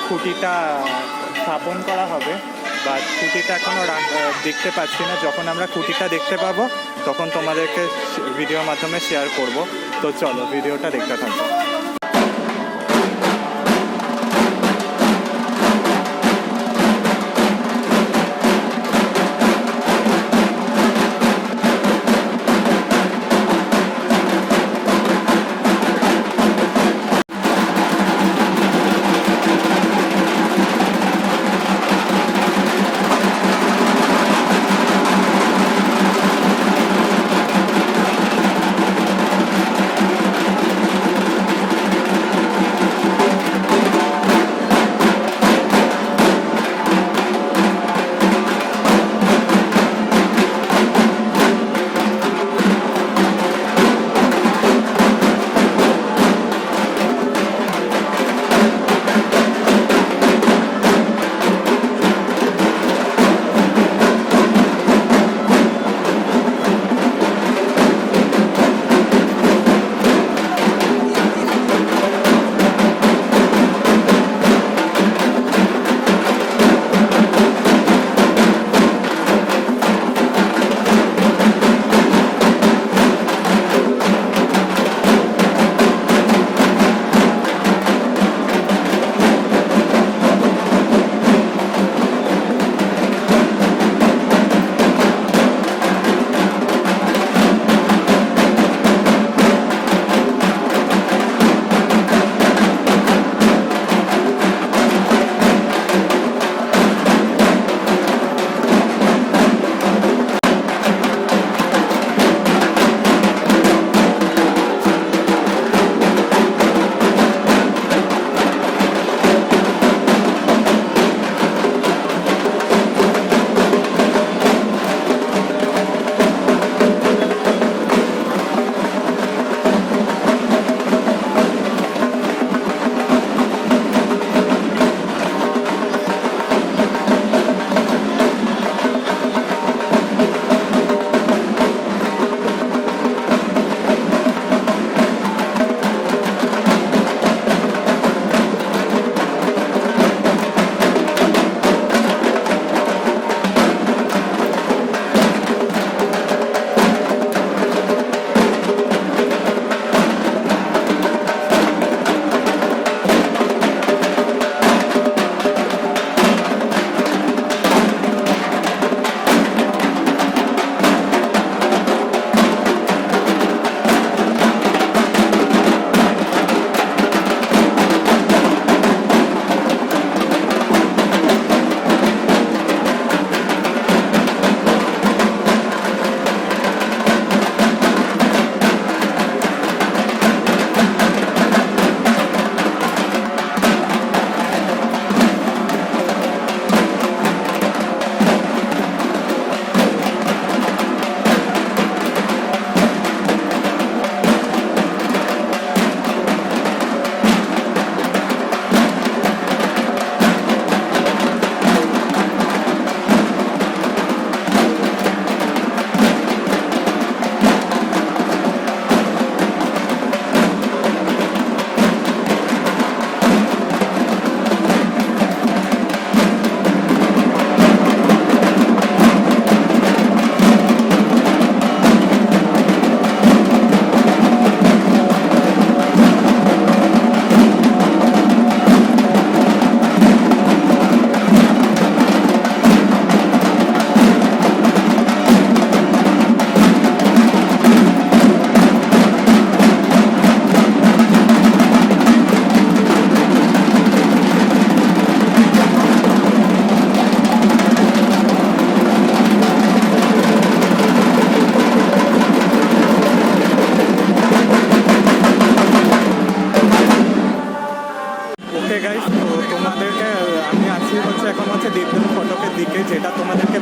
খুঁটিটা স্থাপন করা হবে, বা খুঁটিটা এখনও দেখতে পাচ্ছি না। যখন আমরা খুঁটিটা দেখতে পাবো তখন তোমাদেরকে ভিডিওর মাধ্যমে শেয়ার করব। তো চলো ভিডিওটা দেখতে থাকো।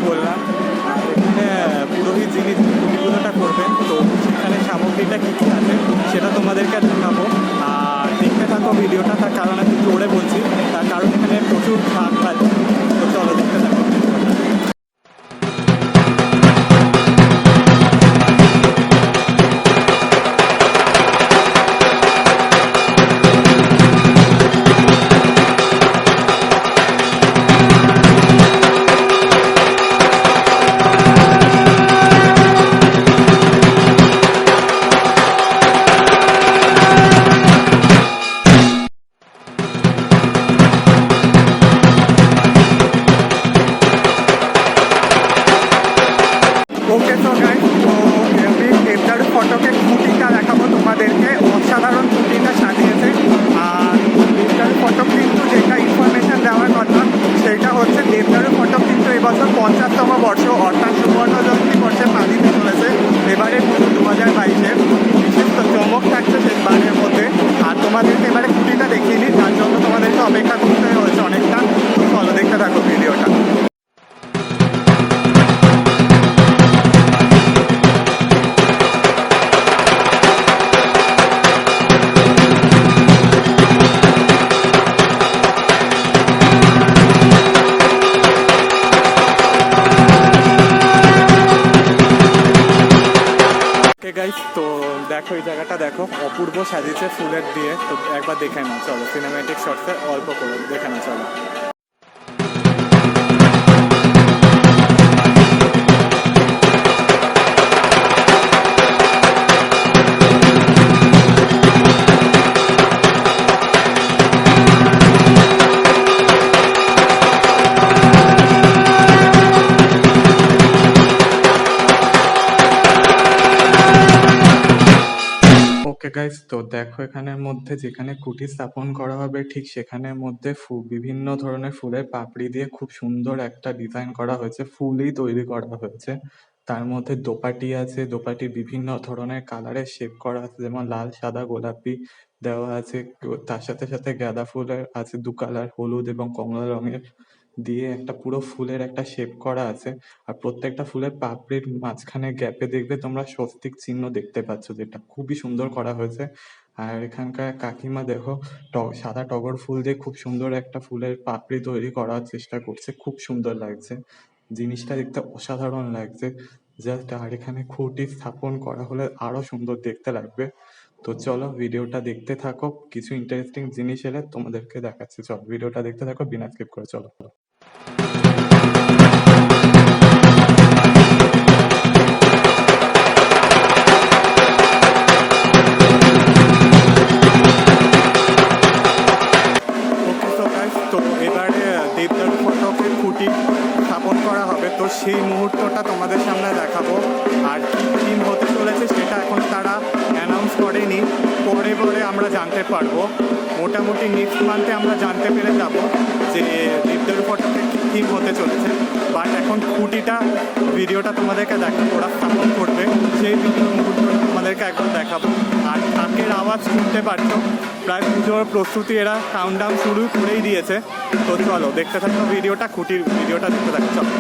বললাম। আর এখানে পুরোহিত যিনি পুজোটা করবেন, তো সেখানে সামগ্রীটা কী কী আছে সেটা তোমাদেরকে দেখাবো। আর দেখতে থাকো ভিডিওটা, তার কারণ আমি জোরে বলছি, তার কারণ এখানে প্রচুর ভাগ পাচ্ছি। তো চলো দেখতে থাকো ভিডিওটা। ওকে তো গাইস, তো আমি দেবদারু ফটকের খুঁটিটা দেখাবো তোমাদেরকে। অসাধারণ খুঁটিটা সাজিয়েছে। আর দেবদারু ফটক কিন্তু যেটা ইনফরমেশন দেওয়ার কথা সেটা হচ্ছে, দেবদারু ফটক কিন্তু এবছর 50তম বর্ষ অর্থাৎ সুবর্ণ জয়ন্তী বর্ষে পা দিতে চলেছে। এবারে পুজো 2022-এর বিশেষ চমক থাকছে সেই বারের মধ্যে। আর তোমাদেরকে এবারে খুঁটিটা দেখিয়ে নিই, তার জন্য তোমাদেরকে অপেক্ষা করতে হয়েছে অনেকটা। তো চলো দেখতে থাকো ভিডিওটা। গাইস, তো দেখো এই জায়গাটা দেখো, অপূর্ব সাজিয়েছে ফুলের দিয়ে। তো একবার দেখে নাও, চলো সিনেম্যাটিক শর্টসে অল্প করে দেখে নাও, চলো। ওকে গাইস, তো দেখো এখানের মধ্যে যেখানে খুঁটি স্থাপন করা হবে ঠিক সেখানের মধ্যে বিভিন্ন ধরনের ফুলের পাপড়ি দিয়ে খুব সুন্দর একটা ডিজাইন করা হয়েছে, ফুলই তৈরি করা হয়েছে। তার মধ্যে দোপাটি আছে, দোপাটির বিভিন্ন ধরনের কালারের শেপ করা আছে, যেমন লাল, সাদা, গোলাপি দেওয়া আছে। তার সাথে সাথে গাঁদা ফুলের আছে 2 কালার, হলুদ এবং কমলা রঙের দিয়ে একটা পুরো ফুলের একটা শেপ করা আছে। আর প্রত্যেকটা ফুলের পাপড়ির মাঝখানে গ্যাপে দেখবে তোমরা স্বস্তিক চিহ্ন দেখতে পাচ্ছ, যেটা খুবই সুন্দর করা হয়েছে। আর এখানকার কাকিমা দেখো সাদা টগর ফুল দিয়ে খুব সুন্দর একটা ফুলের পাপড়ি তৈরি করার চেষ্টা করছে, খুব সুন্দর লাগছে জিনিসটা দেখতে, অসাধারণ লাগছে জাস্ট। আর এখানে খুঁটি স্থাপন করা হলে আরো সুন্দর দেখতে লাগবে। তো চলো ভিডিওটা দেখতে থাকো, কিছু ইন্টারেস্টিং জিনিস এলে তোমাদেরকে দেখাচ্ছি। চলো ভিডিওটা দেখতে থাকো বিনা স্কিপ করে, চলো। তো এবারে দেবদারু ফটকের খুঁটি স্থাপন করা হবে, তো সেই মুহূর্তটা তোমাদের সামনে দেখাবো। আর কি থিম হতে চলেছে সেটা এখন তারা অ্যানাউন্স করেনি, পরে পরে আমরা জানতে পারবো। মোটামুটি নেক্সট মান্থে আমরা জানতে পেরে যাব যে দেবদারু ফটকের কী থিম হতে চলেছে। বাট এখন খুঁটিটা ভিডিওটা তোমাদেরকে দেখাবো, ওরা স্থাপন করবে সেই ভিডিও মুহূর্তটা তোমাদেরকে একবার দেখাবো। আর ঢাকের আওয়াজ শুনতে পারছো, প্রায় পুজোর প্রস্তুতি এরা কাউন্টডাউন শুরু করেই দিয়েছে। তো চলো দেখতে থাকো ভিডিওটা, খুঁটির ভিডিওটা দেখতে থাকো, চলো।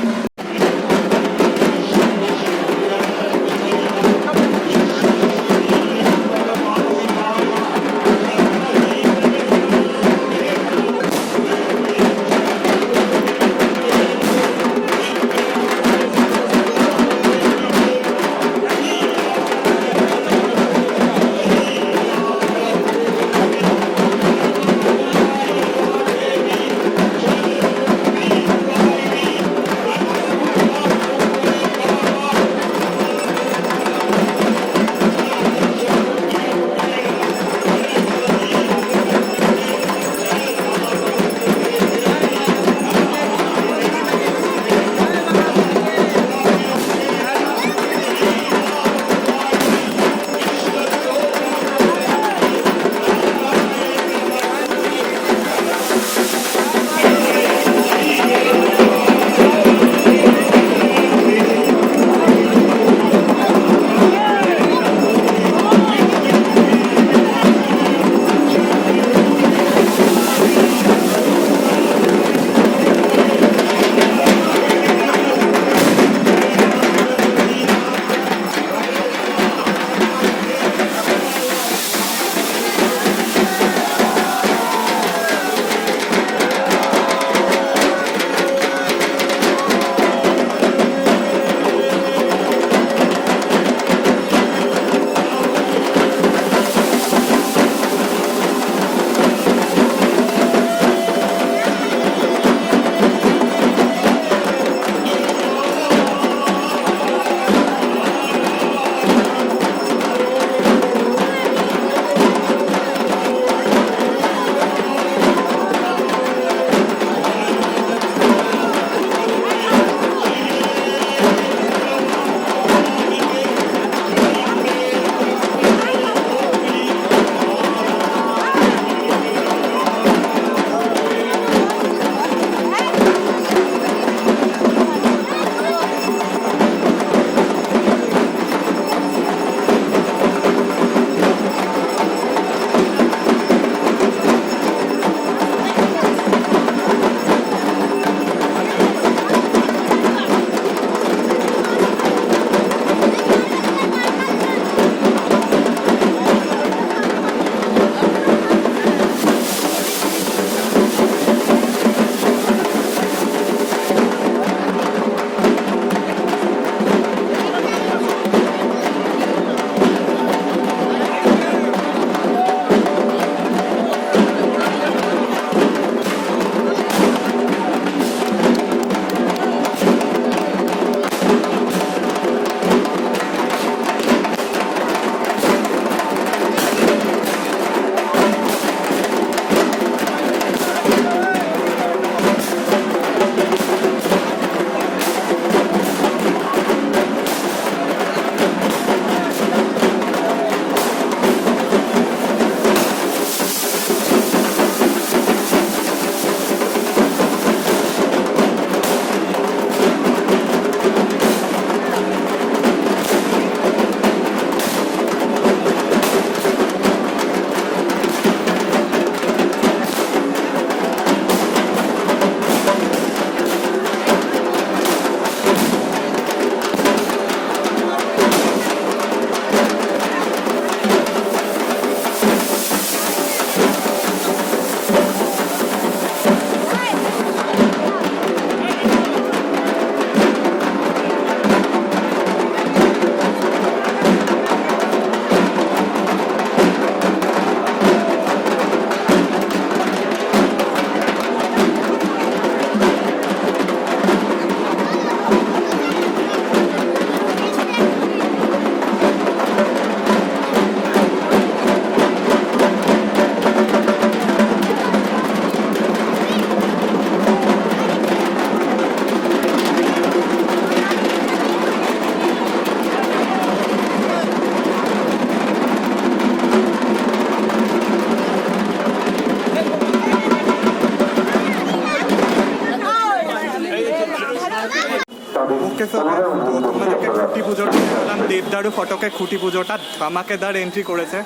এপিসোডে। তো তোমাদেরকে খুঁটি পুজোটা দেখালাম, দেবদারু ফটকে খুঁটি পুজোটা ধামাকেদার এন্ট্রি করেছে।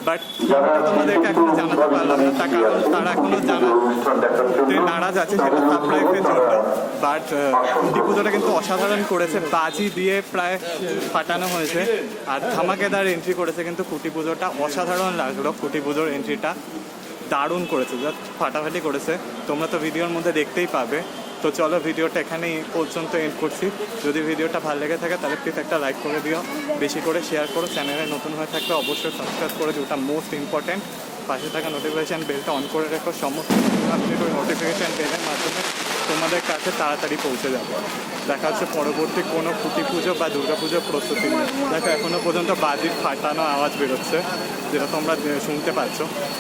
বাট তোমাদেরকে এখনো জানাতে পারলাম না, তার কারণ তারা এখনো জানাতে নারাজ আছে, সেটা সারপ্রাইজের জন্য। বাট খুঁটি পুজোটা কিন্তু অসাধারণ করেছে, বাজি দিয়ে প্রায় ফাটানো হয়েছে আর ধামাকেদার এন্ট্রি করেছে কিন্তু খুঁটি পুজোটা। অসাধারণ লাগলো খুঁটি পুজোর এন্ট্রিটা, দারুণ করেছে, জাস্ট ফাটাফাটি করেছে। তোমরা তো ভিডিওর মধ্যে দেখতেই পাবে। তো চলো ভিডিওটা এখানেই পর্যন্ত এন্ড করছি। যদি ভিডিওটা ভালো লেগে থাকে তাহলে প্লিজ একটা লাইক করে দিও, বেশি করে শেয়ার করো। চ্যানেলে নতুন হয়ে থাকলে অবশ্যই সাবস্ক্রাইব করে দিও, ওটা মোস্ট ইম্পর্ট্যান্ট। পাশে থাকা নোটিফিকেশান বেলটা অন করে রেখো, সমস্ত আপডেট ওই নোটিফিকেশান বেলের মাধ্যমে তোমাদের কাছে তাড়াতাড়ি পৌঁছে যাবে। দেখা হচ্ছে পরবর্তী কোনো খুঁটি পুজো বা দুর্গা পুজোর প্রস্তুতি নিয়ে। দেখো এখনও পর্যন্ত বাজির ফাটানো আওয়াজ বেরোচ্ছে, যেটা তোমরা শুনতে পাচ্ছ।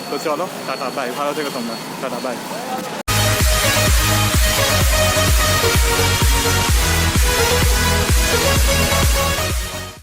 তো চলো টাটা বাই, ভালো থেকো তোমরা, টাটা বাই।